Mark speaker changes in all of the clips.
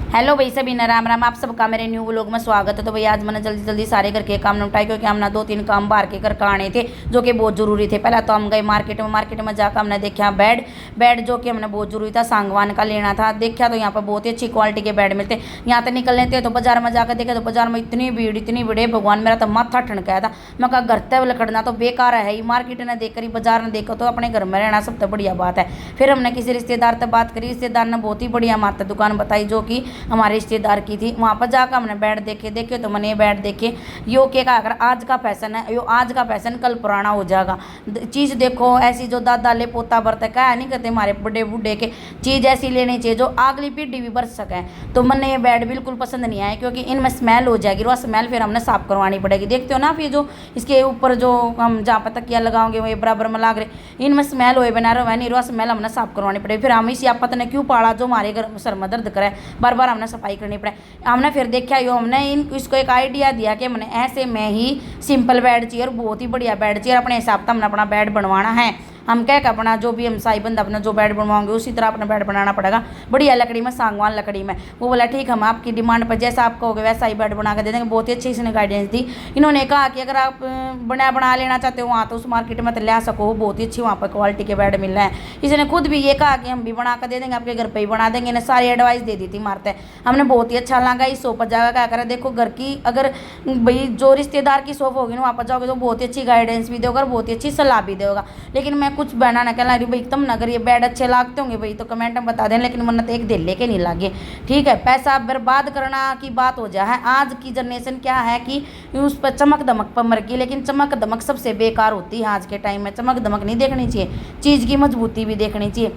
Speaker 1: Hello भाई सभी ना राम राम। आप सबका मेरे न्यू व्लॉग में स्वागत है। तो भाई आज मैंने जल्दी जल्दी सारे घर के काम निपटाए क्योंकि हम ना 2-3 काम बाहर के करके आने थे जो कि बहुत ज़रूरी थे। पहला तो हम गए मार्केट में जाकर हमने देखा बेड जो कि हमने बहुत ज़रूरी था सांगवान का लेना था। देखा तो यहाँ पर बहुत ही अच्छी क्वालिटी के बेड मिलते। यहाँ तक निकलने थे तो बाजार में जाकर देखा तो बाजार में इतनी भीड़ भगवान मेरा तो माथा ठनकाया था। मैं कहा घर तक लकड़ना तो बेकार है ही, मार्केट ने देख कर बाजार ने देखो तो अपने घर में रहना सबसे बढ़िया बात है। फिर हमने किसी रिश्तेदार से बात करी, रिश्तेदार ने बहुत ही बढ़िया हमारे दुकान बताई जो कि हमारे रिश्तेदार की थी। वहाँ पर जाकर हमने बेड देखे तो मैंने ये बेड देखे। यो के का अगर आज का फैशन है, यो आज का फैशन कल पुराना हो जाएगा। चीज़ देखो ऐसी जो दादा ले पोता बरते का नहीं कहते हमारे बड़े बूढ़े के, चीज़ ऐसी लेनी चाहिए जो अगली पीढ़ी भी बरत सके। तो मैंने ये बेड बिल्कुल पसंद नहीं आया क्योंकि इनमें स्मेल हो जाएगी। वो स्मेल फिर हमने साफ करवानी पड़ेगी। देखते हो ना फिर जो इसके ऊपर जो हम जहाँ पर तकिया लगाओगे वो बराबर में लाग रहे, इनमें स्मेल हो बना रहे नहीं रो स्मेल हमने साफ करवानी पड़ेगी। फिर हम इसी आपत ने क्यों पाड़ा जो हमारे घर सर में दर्द करे, बार बार हमने सफाई करनी पड़े। हमने फिर देखा यो हमने इसको एक आइडिया दिया कि मैंने ऐसे में ही सिंपल बेड चेयर, बहुत ही बढ़िया बेड चेयर अपने हिसाब से हमने अपना बेड बनवाना है। हम क्या अपना जो भी हम साई बंद अपना जो बेड बनवाओगे उसी तरह अपना बेड बनाना पड़ेगा, बढ़िया लकड़ी में सांगवान लकड़ी में। वो बोला ठीक हम आपकी डिमांड पर जैसा आप कहोगे वैसा ही बेड बना कर दे देंगे। बहुत ही अच्छी इसने गाइडेंस दी। इन्होंने कहा कि अगर आप बना लेना चाहते हो वहाँ तो उस मार्केट में तो ले सको, बहुत ही अच्छी वहाँ पर क्वालिटी के बेड मिल रहे हैं। इसने खुद भी ये कहा कि हम भी बना कर दे देंगे, आपके घर पर ही बना देंगे। इन्हें सारी एडवाइस दे दी थी मारते। हमने बहुत ही अच्छा लगा इस शॉप पर जाकर क्या करें। देखो घर की अगर भाई जो रिश्तेदार की शॉप होगी ना वहाँ पर जाओगे तो बहुत ही अच्छी गाइडेंस भी देगा और बहुत ही अच्छी सलाह भी देगा। लेकिन मैं कुछ बहना ना कहला रही भाई तुम ना अगर ये बेड अच्छे लागते होंगे भाई तो कमेंट में बता दें, लेकिन मन्नत एक दिल लेके नहीं लागे। ठीक है, पैसा बर्बाद करना की बात हो जाए। आज की जनरेशन क्या है कि उस पर चमक दमक पर मर गई, लेकिन चमक दमक सबसे बेकार होती है आज के टाइम में। चमक दमक नहीं देखनी चाहिए, चीज़ की मजबूती भी देखनी चाहिए।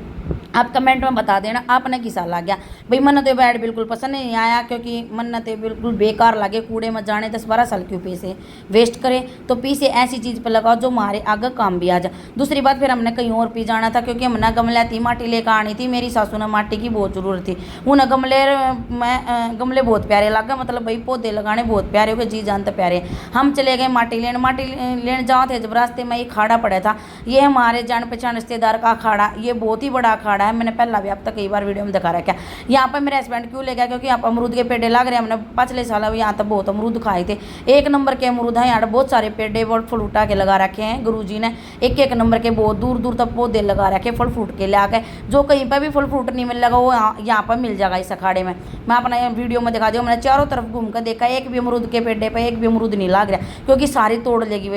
Speaker 1: आप कमेंट में बता देना आपने किसा ला गया भाई। मन्नत ये बेड बिल्कुल पसंद नहीं आया क्योंकि मन्नत बिल्कुल बेकार लगे, कूड़े में जाने 10-12 साल क्यों पैसे वेस्ट करें। तो पीसे ऐसी चीज़ पर लगाओ जो हमारे आगे काम भी आ जाए। दूसरी बात फिर हमने कहीं और पी जाना था क्योंकि हमने गमला थी माटी लेकर आनी थी। मेरी सासू ने माटी की बहुत ज़रूरत थी। उन गमले बहुत प्यारे लगे, मतलब भाई पौधे लगाने बहुत प्यारे हो गए, जी जानते प्यारे। हम चले गए माटी लेने जाओ थे जब रास्ते में ये खाड़ा पड़ा था। ये हमारे जान पहचान रिश्तेदार का अखाड़ा, ये बहुत ही बड़ा अखाड़ा है। मैंने पहला भी अब तक कई बार वीडियो में दिखा रखा है। यहाँ पर मेरे हस्बैंड क्यों ले गया क्योंकि यहाँ पर अमरूद के पेड़े लग रहे हैं। हमने पिछले साल यहाँ तक बहुत अमरूद खाए थे। 1 नंबर के अमरूद हैं यहाँ, बहुत सारे पेड़े और फल उठा के लगा रखे हैं गुरुजी ने। 1-1 नंबर के बहुत दूर दूर तक पौधे लगा रखे फल फ्रूट के ला के। जो कहीं पर भी फल फ्रूट नहीं मिल लगा वो यहाँ पर मिल जाएगा इस अखाड़े में। मैं अपना वीडियो में दिखा दिया। मैंने चारों तरफ घूम कर देखा, एक भी अमरूद के पेड़े पर एक भी अमरूद नहीं लग रहा क्योंकि सारी तोड़ लेगी।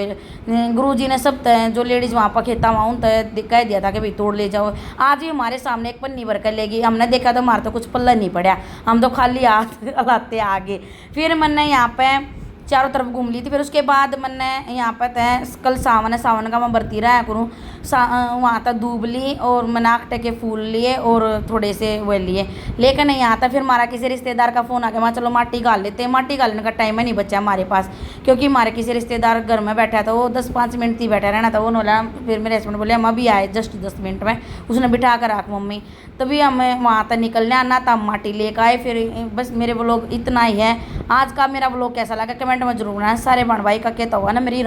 Speaker 1: गुरुजी ने सब जो लेडीज़ वहाँ पर खेता वहाँ उन कह दिया था कि भाई तोड़ ले जाओ। आज ही हमारे सामने एक पन्नी भर कर लेगी। हमने देखा तो हमारा तो कुछ पल्ला नहीं पड़ा, हम तो खाली हाथ लाते आगे। फिर मैंने यहाँ पे चारों तरफ घूम ली थी। फिर उसके बाद मैंने यहाँ पर तय कल सावन का मैं बरती रहा करूँ। वहाँ तक दूब ली और मनाकटे के फूल लिए और थोड़े से वो लिए। लेकिन यहाँ तक फिर हमारा किसी रिश्तेदार का फ़ोन आ गया। मैं चलो माटी गाल लेते हैं। माटी गालने का टाइम ही नहीं बचा हमारे पास क्योंकि हमारे किसी रिश्तेदार घर में बैठा था, वो 10-5 मिनट ही बैठा रहना था। वो बोला, फिर मेरे हस्बैंड बोले हम अभी आए जस्ट 10 मिनट में, उसने बिठा कर रख मम्मी। तभी हमें वहाँ तक निकलने आना था, हम माटी लेकर आए। फिर बस मेरे व्लॉग इतना ही है। आज का मेरा व्लॉग कैसा लगा कमेंट में जरूर बनाना। सारे बहन भाई का कहता हुआ ना मेरी